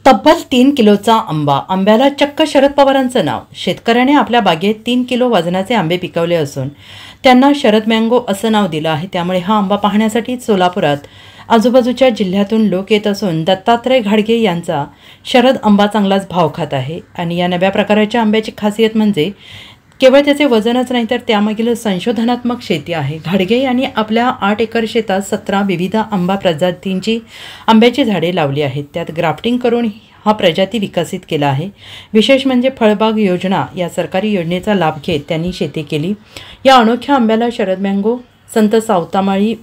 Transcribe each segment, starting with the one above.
तब्बल 3 किलोचा आंबा. आंब्याला चक्क शरद पवारांचं नाव. शेतकऱ्याने आपल्या बागेत 3 किलो वजनाचे आंबे पिकवले असून त्यांना शरद मँगो असं नाव दिलं आहे. त्यामुळे हा आंबा पाहण्यासाठी सोलापुरात आजूबाजूच्या जिल्ह्यातून लोक येत असून दत्तात्रय घाडगे यांचा शरद आंबा चांगलाच भाव खात आहे. आणि या नव्या प्रकारच्या आंब्याची खासियत म्हणजे केवळ त्याचे वजनच नाही तर त्यामागील संशोधनात्मक शेती आहे. घाडगे यांनी आपल्या 8 एकर शेतात 17 विविध आंबा प्रजातींची आंब्याची झाडे लावली आहेत. त्यात ग्राफ्टिंग करून हा प्रजाती विकसित केला आहे. विशेष म्हणजे फळबाग योजना या सरकारी योजनेचा लाभ घेत त्यांनी शेती केली. या अनोख्या आंब्याला शरद मँगो संत सावतामाळी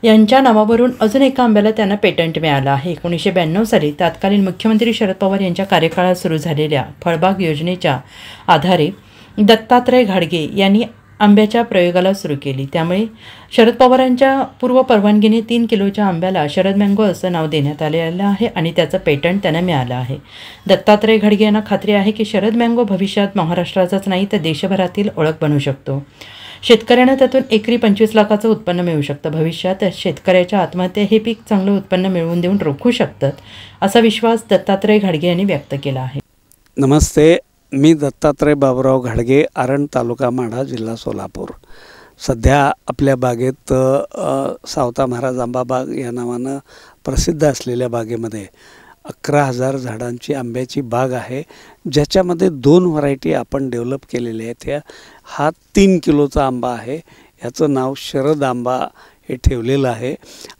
यांच्या नावावरून अजून एका आंब्याला त्यांना पेटंट मिळालं आहे. 1992 साली तत्कालीन मुख्यमंत्री शरद पवार यांच्या कार्यकाळात सुरू झालेल्या फळबाग योजनेच्या आधारे दत्तात्रय घाडगे यांनी आंब्याच्या प्रयोगाला सुरू केली. त्यामुळे शरद पवारांच्या पूर्व परवानगीने 3 किलोच्या आंब्याला शरद मँगो असं नाव देण्यात आलेलं आहे आणि त्याचं पेटंट त्यांना मिळालं आहे. दत्तात्रय घाडगे यांना खात्री आहे की शरद मँगो भविष्यात महाराष्ट्राचाच नाही तर देशभरातील ओळख बनू शकतो. शेतकऱ्यांना त्यातून एकरी 25 लाखाचं उत्पन्न मिळू शकतं. भविष्यात शेतकऱ्याच्या आत्महत्या हे पीक चांगलं उत्पन्न मिळवून देऊन रोखू शकतात असा विश्वास दत्तात्रय घाडगे यांनी व्यक्त केला आहे. नमस्ते, मी दत्तात्रय बाबूराव घाडगे, आरण तालुका माढा, जिल्हा सोलापूर. सध्या आपल्या बागेत सावता महाराज आंबा बाग या नावानं प्रसिद्ध असलेल्या बागेमध्ये 11,000 झाडांची आंब्याची बाग आहे, ज्याच्यामध्ये 2 व्हरायटी आपण डेव्हलप केलेल्या आहेत. हा 3 किलोचा आंबा आहे. याचं नाव शरद आंबा हे ठेवलेलं आहे.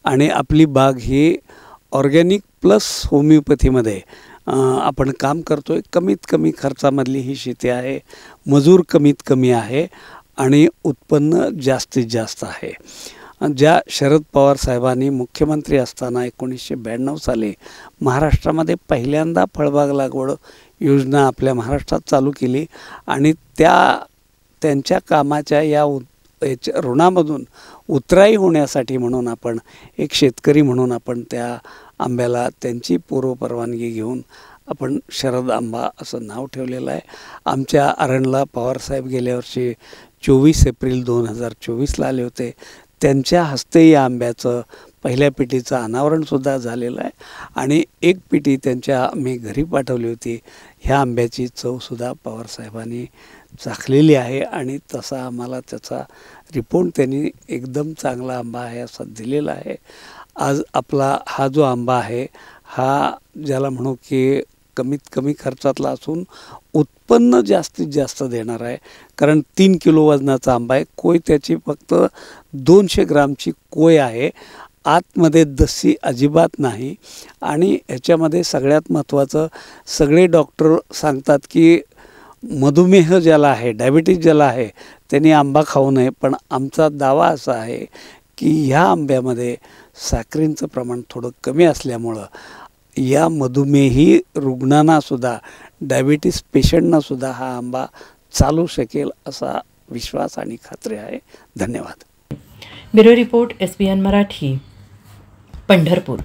आणि आपली बाग ही ऑर्गॅनिक प्लस होमिओपॅथीमध्ये आपण काम करतो आहे. कमीत कमी खर्चामधली ही शेती आहे. मजूर कमीत कमी आहे आणि उत्पन्न जास्तीत जास्त आहे. ज्या शरद पवार साहेबांनी मुख्यमंत्री असताना 1992 साली महाराष्ट्रामध्ये पहिल्यांदा फळबाग लागवड योजना आपल्या महाराष्ट्रात चालू केली आणि त्यांच्या कामाच्या याच्या ऋणामधून उतराई होण्यासाठी म्हणून आपण एक शेतकरी म्हणून आपण त्या आंब्याला त्यांची पूर्वपरवानगी घेऊन आपण शरद आंबा असं नाव ठेवलेलं आहे. आमच्या आरणला पवारसाहेब गेल्या वर्षी 24 एप्रिल 2024ला आले होते. त्यांच्या हस्ते या आंब्याचं पहिल्या पेटीचं अनावरणसुद्धा झालेलं आहे आणि एक पेटी त्यांच्या मी घरी पाठवली होती. ह्या आंब्याची चवसुद्धा पवारसाहेबांनी चाखलेली आहे आणि तसा आम्हाला त्याचा रिपोर्ट त्यांनी एकदम चांगला आंबा आहे असं दिलेला आहे. आज आपला हा जो आंबा आहे हा ज्याला म्हणू की कमीत कमी खर्चातला असून उत्पन्न जास्तीत जास्त देणार आहे. कारण 3 किलो वजनाचा आंबा आहे. कोय त्याची फक्त 200 ग्रामची कोय आहे. आतमध्ये दसी अजिबात नाही. आणि ह्याच्यामध्ये सगळ्यात महत्त्वाचं, सगळे डॉक्टर सांगतात की मधुमेह ज्याला आहे, डायबिटीज ज्याला आहे, त्यांनी आंबा खाऊ नये. पण आमचा दावा असा आहे की ह्या आंब्यामध्ये साखरेचं प्रमाण थोडं कमी असल्यामुळं या मधुमेही रुग्णांनासुद्धा, डायबिटीस पेशंटनासुद्धा हा आंबा चालू शकेल असा विश्वास आणि खात्री आहे. धन्यवाद. Bureau report, SBN Marathi, Pandharpur.